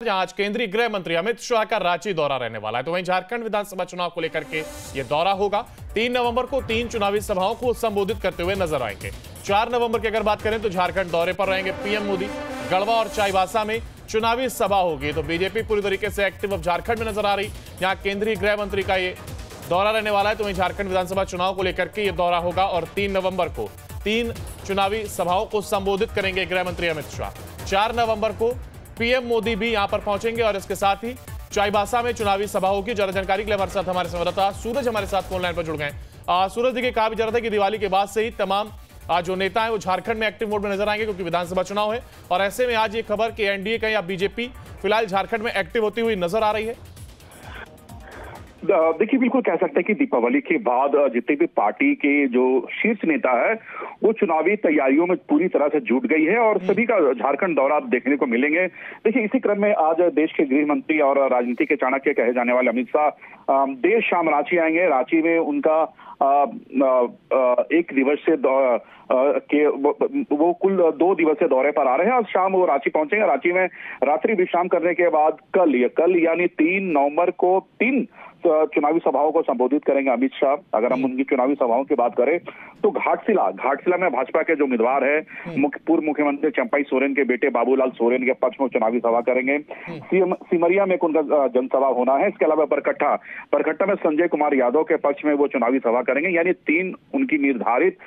जहां आज केंद्रीय गृह मंत्री अमित शाह का रांची दौरा रहने वाला है, तो वहीं झारखंड विधानसभा चुनाव को लेकर के यह दौरा होगा। 3 नवंबर को 3 चुनावी सभाओं को संबोधित करते हुए नजर आएंगे। 4 नवंबर की अगर बात करें तो झारखंड दौरे पर रहेंगे पीएम मोदी। गढ़वा और चाईबासा में चुनावी सभा होगी, तो बीजेपी पूरी तरीके से एक्टिव अब झारखंड में नजर आ रही। यहाँ केंद्रीय गृह मंत्री का ये दौरा रहने वाला है, तो वहीं झारखंड विधानसभा चुनाव को लेकर के ये दौरा होगा और 3 नवंबर को 3 चुनावी सभाओं को संबोधित करेंगे गृह मंत्री अमित शाह। 4 नवंबर को पीएम मोदी भी यहां पर पहुंचेंगे और इसके साथ ही चाईबासा में चुनावी सभा होगी। ज्यादा जानकारी के लिए हमारे साथ हमारे संवाददाता सूरज हमारे साथ फोन लाइन पर जुड़ गए। सूरज, देखिए कहा भी जा रहा था कि दिवाली के बाद से ही तमाम जो नेता है वो झारखंड में एक्टिव मोड में नजर आएंगे, क्योंकि विधानसभा चुनाव है। और ऐसे में आज ये खबर कि एनडीए का या बीजेपी फिलहाल झारखंड में एक्टिव होती हुई नजर आ रही है। देखिए, बिल्कुल कह सकते हैं कि दीपावली के बाद जितने भी पार्टी के जो शीर्ष नेता है वो चुनावी तैयारियों में पूरी तरह से जुट गई है और सभी का झारखंड दौरा देखने को मिलेंगे। देखिए, इसी क्रम में आज देश के गृह मंत्री और राजनीति के चाणक्य कहे जाने वाले अमित शाह देर शाम रांची आएंगे। रांची में उनका एक दिवसीय वो कुल 2 दिवसीय दौरे पर आ रहे हैं और शाम वो रांची पहुंचेंगे। रांची में रात्रि विश्राम करने के बाद कल यानी 3 नवंबर को 3 चुनावी सभाओं को संबोधित करेंगे अमित शाह। अगर हम उनकी चुनावी सभाओं की बात करें तो घाटशिला में भाजपा के जो उम्मीदवार है पूर्व मुख्यमंत्री चंपई सोरेन के बेटे बाबूलाल सोरेन के पक्ष में चुनावी सभा करेंगे। सिमरिया में उनका जनसभा होना है। इसके अलावा परकट्टा में संजय कुमार यादव के पक्ष में वो चुनावी सभा करेंगे। यानी 3 उनकी निर्धारित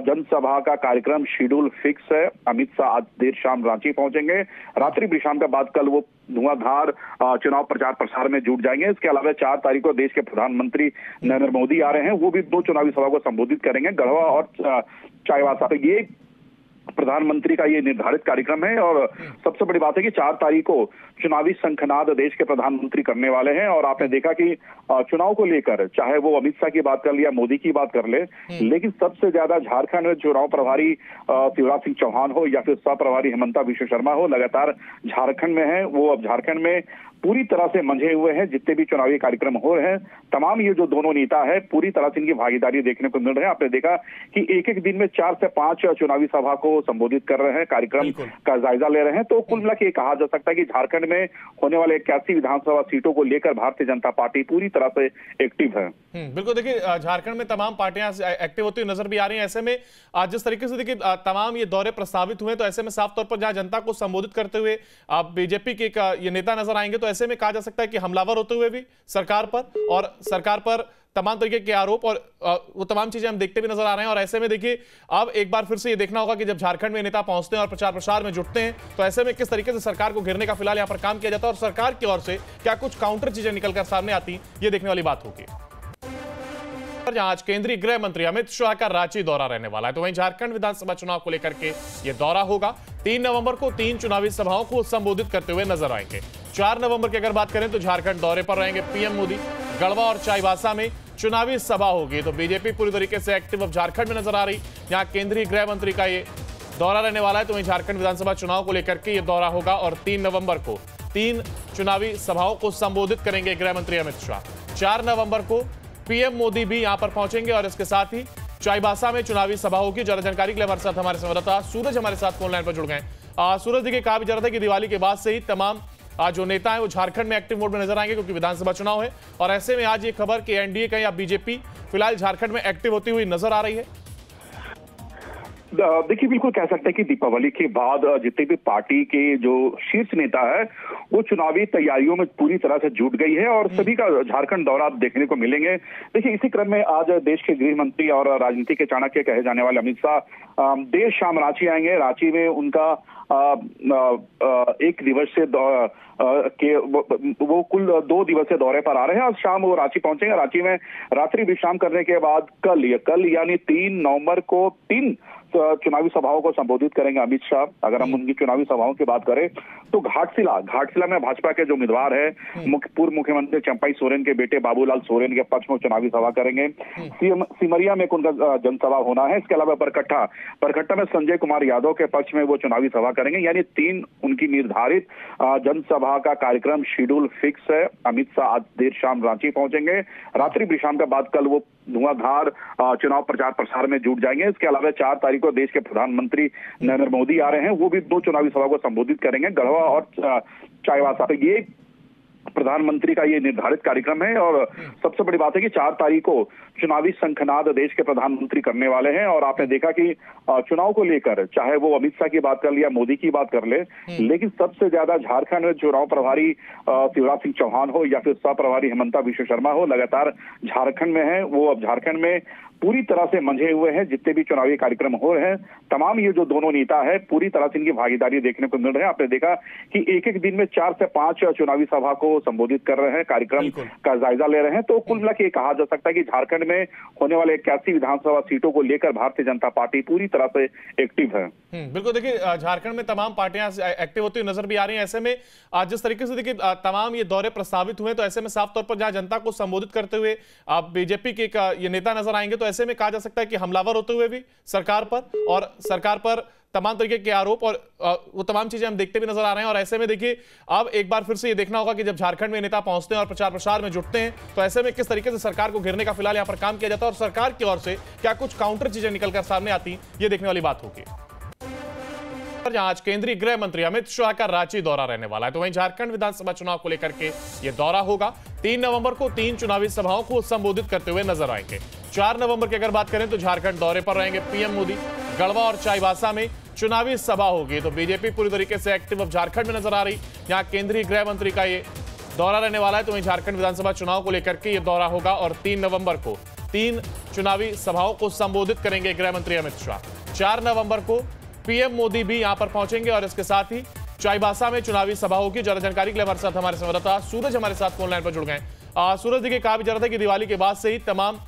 जनसभा का कार्यक्रम शेड्यूल फिक्स है। अमित शाह आज देर शाम रांची पहुंचेंगे। रात्रि विश्राम के बाद कल वो धुआंधार चुनाव प्रचार प्रसार में जुट जाएंगे। इसके अलावा 4 तारीख को देश के प्रधानमंत्री नरेंद्र मोदी आ रहे हैं, वो भी 2 चुनावी सभा को संबोधित करेंगे, गढ़वा और चाईबासा। तो ये प्रधानमंत्री का ये निर्धारित कार्यक्रम है और सबसे बड़ी बात है कि 4 तारीख को चुनावी शंखनाद देश के प्रधानमंत्री करने वाले हैं। और आपने देखा कि चुनाव को लेकर चाहे वो अमित शाह की बात कर ले या मोदी की बात कर ले, लेकिन सबसे ज्यादा झारखंड में चुनाव प्रभारी शिवराज सिंह चौहान हो या फिर सह प्रभारी हेमंता विश्व शर्मा हो, लगातार झारखंड में है। वो अब झारखंड में पूरी तरह से मंझे हुए हैं। जितने भी चुनावी कार्यक्रम हो रहे हैं, तमाम ये जो दोनों नेता है पूरी तरह से इनकी भागीदारी देखने को मिल रही है। आपने देखा कि एक दिन में 4 से 5 चुनावी सभा को संबोधित कर रहे हैं, कार्यक्रम का जायजा ले रहे हैं। तो कुल मिला के कहा जा सकता है कि झारखंड में होने वाले 81 विधानसभा सीटों को लेकर भारतीय जनता पार्टी पूरी तरह से एक्टिव है। बिल्कुल, देखिए झारखंड में तमाम पार्टियां एक्टिव होती हुई नजर भी आ रही हैं। ऐसे में आज जिस तरीके से देखिए तमाम ये दौरे प्रस्तावित हुए, तो ऐसे में साफ तौर पर जहां जनता को संबोधित करते हुए आप बीजेपी के ये नेता नजर आएंगे, तो ऐसे में कहा जा सकता है कि हमलावर होते हुए भी सरकार पर तमाम तरीके के आरोप और वो तमाम चीजें हम देखते भी नजर आ रहे हैं। और ऐसे में देखिए अब एक बार फिर से ये देखना होगा कि जब झारखंड में नेता पहुंचते हैं और प्रचार प्रसार में जुटते हैं, तो ऐसे में किस तरीके से सरकार को घेरने का फिलहाल यहां पर काम किया जाता है और सरकार की ओर से क्या कुछ काउंटर चीजें निकलकर सामने आती, ये देखने वाली बात होगी। जहां आज केंद्रीय गृह मंत्री अमित शाह का रांची दौरा रहने वाला है, तो वहीं झारखंड विधानसभा चुनाव को लेकर के यह दौरा होगा। 3 नवंबर को 3 चुनावी सभाओं को संबोधित करते हुए नजर आएंगे। 4 नवंबर की अगर बात करें तो झारखंड दौरे पर रहेंगे पीएम मोदी। गढ़वा और चाईबासा में चुनावी सभा होगी, तो बीजेपी पूरी तरीके से एक्टिव अब झारखंड में नजर आ रही। यहाँ केंद्रीय गृह मंत्री का ये दौरा रहने वाला है, तो वहीं झारखंड विधानसभा चुनाव को लेकर के यह दौरा होगा और 3 नवंबर को 3 चुनावी सभाओं को संबोधित करेंगे गृह मंत्री अमित शाह। 4 नवंबर को पीएम मोदी भी यहां पर पहुंचेंगे और इसके साथ ही चाईबासा में चुनावी सभा होगी। ज्यादा जानकारी के लिए हमारे साथ हमारे संवाददाता सूरज हमारे साथ फोन लाइन पर जुड़ गए। सूरज, देखिए कहा भी जा रहा था कि दिवाली के बाद से ही तमाम जो नेता है वो झारखंड में एक्टिव मोड में नजर आएंगे, क्योंकि विधानसभा चुनाव है। और ऐसे में आज ये खबर कि एनडीए का या बीजेपी फिलहाल झारखंड में एक्टिव होती हुई नजर आ रही है। देखिए, बिल्कुल कह सकते हैं कि दीपावली के बाद जितने भी पार्टी के जो शीर्ष नेता है वो चुनावी तैयारियों में पूरी तरह से जुट गई है और सभी का झारखंड दौरा देखने को मिलेंगे। देखिए, इसी क्रम में आज देश के गृह मंत्री और राजनीति के चाणक्य कहे जाने वाले अमित शाह देर शाम रांची आएंगे। रांची में उनका एक दिवसीय वो कुल 2 दिवसीय दौरे पर आ रहे हैं और शाम वो रांची पहुंचेंगे। रांची में रात्रि विश्राम करने के बाद कल यानी 3 नवंबर को 3 चुनावी सभाओं को संबोधित करेंगे अमित शाह। अगर हम उनकी चुनावी सभाओं की बात करें तो घाटशिला में भाजपा के जो उम्मीदवार है पूर्व मुख्यमंत्री चंपई सोरेन के बेटे बाबूलाल सोरेन के पक्ष में चुनावी सभा करेंगे। सिमरिया में उनका जनसभा होना है। इसके अलावा परकट्टा में संजय कुमार यादव के पक्ष में वो चुनावी सभा करेंगे। यानी 3 उनकी निर्धारित जनसभा का कार्यक्रम शेड्यूल फिक्स है। अमित शाह आज देर शाम रांची पहुंचेंगे। रात्रि विश्राम के बाद कल वो धुआंधार चुनाव प्रचार प्रसार में जुट जाएंगे। इसके अलावा 4 तारीख को देश के प्रधानमंत्री नरेंद्र मोदी आ रहे हैं, वो भी 2 चुनावी सभा को संबोधित करेंगे, गढ़वा और चाईबासा। तो ये प्रधानमंत्री का ये निर्धारित कार्यक्रम है और सबसे बड़ी बात है कि 4 तारीख को चुनावी शंखनाद देश के प्रधानमंत्री करने वाले हैं। और आपने देखा कि चुनाव को लेकर चाहे वो अमित शाह की बात कर ले या मोदी की बात कर ले, लेकिन सबसे ज्यादा झारखंड में चुनाव प्रभारी शिवराज सिंह चौहान हो या फिर सह प्रभारी हेमंता विश्व शर्मा हो, लगातार झारखंड में है। वो अब झारखंड में पूरी तरह से मंझे हुए हैं। जितने भी चुनावी कार्यक्रम हो रहे हैं, तमाम ये जो दोनों नेता है पूरी तरह से इनकी भागीदारी देखने को मिल रही है। आपने देखा कि एक एक दिन में 4 से 5 चुनावी सभा को संबोधित कर रहे हैं, कार्यक्रम का जायजा ले रहे हैं। तो कुल मिला के कहा जा सकता है कि झारखंड में होने वाले 81 विधानसभा सीटों को लेकर भारतीय जनता पार्टी पूरी तरह से एक्टिव है। बिल्कुल, देखिए झारखंड में तमाम पार्टियां एक्टिव होती हुई नजर भी आ रही हैं। ऐसे में आज जिस तरीके से देखिए तमाम ये दौरे प्रस्तावित हुए, तो ऐसे में साफ तौर पर जहां जनता को संबोधित करते हुए आप बीजेपी के ये नेता नजर आएंगे, तो ऐसे में कहा जा सकता है कि हमलावर होते हुए भी सरकार पर तमाम तरीके के आरोप और वो तमाम चीजें हम देखते भी नजर आ रहे हैं। और ऐसे में देखिए अब एक बार फिर से ये देखना होगा कि जब झारखंड में नेता पहुंचते हैं और प्रचार प्रसार में जुटते हैं, तो ऐसे में किस तरीके से सरकार को घेरने का फिलहाल यहां पर काम किया जाता है और सरकार की ओर से क्या कुछ काउंटर चीजें निकलकर सामने आती, ये देखने वाली बात होगी। जहां आज केंद्रीय गृह मंत्री अमित शाह का रांची दौरा रहने वाला है, तो वहीं झारखंड विधानसभा चुनाव को लेकर के यह दौरा होगा। 3 नवंबर को 3 चुनावी सभाओं को संबोधित करते हुए नजर आएंगे। 4 नवंबर की अगर बात करें तो झारखंड दौरे पर रहेंगे पीएम मोदी। गढ़वा और चाईबासा में चुनावी सभा होगी। तो बीजेपी पूरी तरीके से एक्टिव अब झारखंड में नजर आ रही। यहाँ केंद्रीय गृह मंत्री का ये दौरा रहने वाला है, तो वहीं झारखंड विधानसभा चुनाव को लेकर के ये दौरा होगा और 3 नवंबर को 3 चुनावी सभाओं को संबोधित करेंगे गृह मंत्री अमित शाह। 4 नवंबर को पीएम मोदी भी यहां पर पहुंचेंगे और इसके साथ ही चाईबासा में चुनावी सभा होगी। ज्यादा जानकारी के लिए हमारे साथ हमारे संवाददाता सूरज हमारे साथ फोन लाइन पर जुड़ गए। सूरज, देखिए कहा भी जा रहा था कि दिवाली के बाद से ही तमाम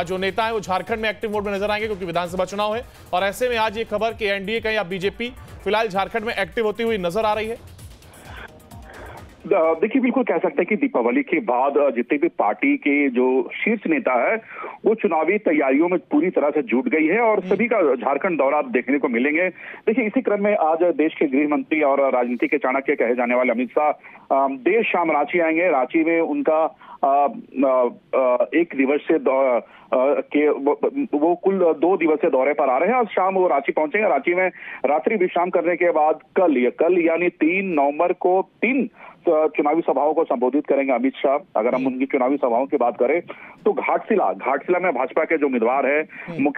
जो नेता है वो झारखंड में एक्टिव मोड में नजर आएंगे, क्योंकि विधानसभा चुनाव है। और ऐसे में आज ये खबर कि एनडीए का या बीजेपी फिलहाल झारखंड में एक्टिव होती हुई नजर आ रही है। देखिए, बिल्कुल कह सकते हैं कि दीपावली के बाद जितने भी पार्टी के जो शीर्ष नेता है वो चुनावी तैयारियों में पूरी तरह से जुट गई है और सभी का झारखंड दौरा देखने को मिलेंगे। देखिए, इसी क्रम में आज देश के गृह मंत्री और राजनीति के चाणक्य कहे जाने वाले अमित शाह देर शाम रांची आएंगे। रांची में उनका 1 दिवसीय वो कुल 2 दिवसीय दौरे पर आ रहे हैं और शाम वो रांची पहुंचेंगे। रांची में रात्रि विश्राम करने के बाद कल यानी 3 नवंबर को 3 चुनावी सभाओं को संबोधित करेंगे अमित शाह। अगर हम उनकी चुनावी सभाओं की बात करें तो घाटशिला में भाजपा के जो उम्मीदवार है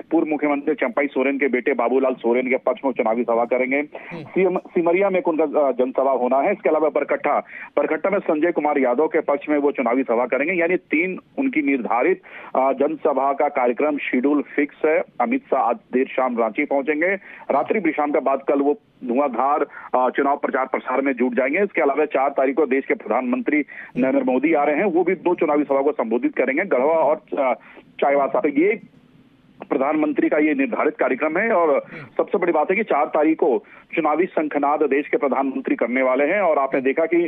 पूर्व मुख्यमंत्री चंपाई सोरेन के बेटे बाबूलाल सोरेन के पक्ष में चुनावी सभा करेंगे। सिमरिया में उनका जनसभा होना है। इसके अलावा बरकट्टा में संजय कुमार यादव के पक्ष में वो चुनावी सभा करेंगे। यानी 3 उनकी निर्धारित जनसभा का कार्यक्रम शेड्यूल फिक्स है। अमित शाह आज देर शाम रांची पहुंचेंगे। रात्रि विश्राम के बाद कल वो धुआंधार चुनाव प्रचार प्रसार में जुट जाएंगे। इसके अलावा 4 तारीख को देश के प्रधानमंत्री नरेंद्र मोदी आ रहे हैं, वो भी 2 चुनावी सभा को संबोधित करेंगे, गढ़वा और चाईबासा। तो ये प्रधानमंत्री का ये निर्धारित कार्यक्रम है और सबसे बड़ी बात है कि 4 तारीख को चुनावी शंखनाद देश के प्रधानमंत्री करने वाले हैं। और आपने देखा कि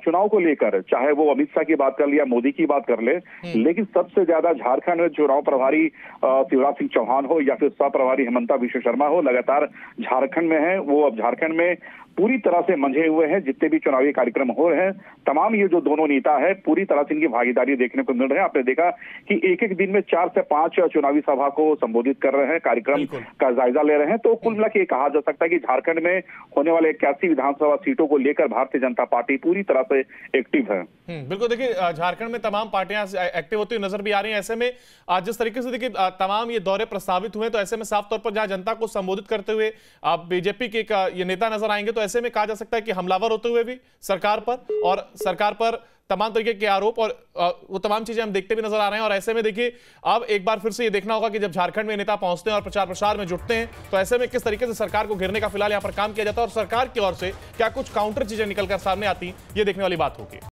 चुनाव को लेकर चाहे वो अमित शाह की बात कर ले या मोदी की बात कर ले, लेकिन सबसे ज्यादा झारखंड में चुनाव प्रभारी शिवराज सिंह चौहान हो या फिर सह प्रभारी हेमंता विश्व शर्मा हो, लगातार झारखंड में है। वो अब झारखंड में पूरी तरह से मंझे हुए हैं। जितने भी चुनावी कार्यक्रम हो रहे हैं, तमाम ये जो दोनों नेता है पूरी तरह से इनकी भागीदारी देखने को मिल रही है। आपने देखा कि एक एक दिन में 4 से 5 चुनावी सभा को संबोधित कर रहे हैं, कार्यक्रम का जायजा ले रहे हैं। तो कुल मिला के कहा जा सकता है कि झारखंड में होने वाले 81 विधानसभा सीटों को लेकर भारतीय जनता पार्टी पूरी तरह से एक्टिव है। बिल्कुल, देखिए झारखंड में तमाम पार्टियां एक्टिव होती हुई नजर भी आ रही हैं। ऐसे में आज जिस तरीके से देखिए तमाम ये दौरे प्रस्तावित हुए, तो ऐसे में साफ तौर पर जहां जनता को संबोधित करते हुए आप बीजेपी के ये नेता नजर आएंगे, तो ऐसे में कहा जा सकता है कि हमलावर होते हुए भी सरकार पर तमाम तरीके के आरोप और वो तमाम चीजें हम देखते भी नजर आ रहे हैं। और ऐसे में देखिए अब एक बार फिर से ये देखना होगा कि जब झारखंड में नेता पहुंचते हैं और प्रचार प्रसार में जुटते हैं, तो ऐसे में किस तरीके से सरकार को घेरने का फिलहाल यहां पर काम किया जाता है और सरकार की ओर से क्या कुछ काउंटर चीजें निकलकर सामने आती, ये देखने वाली बात होगी।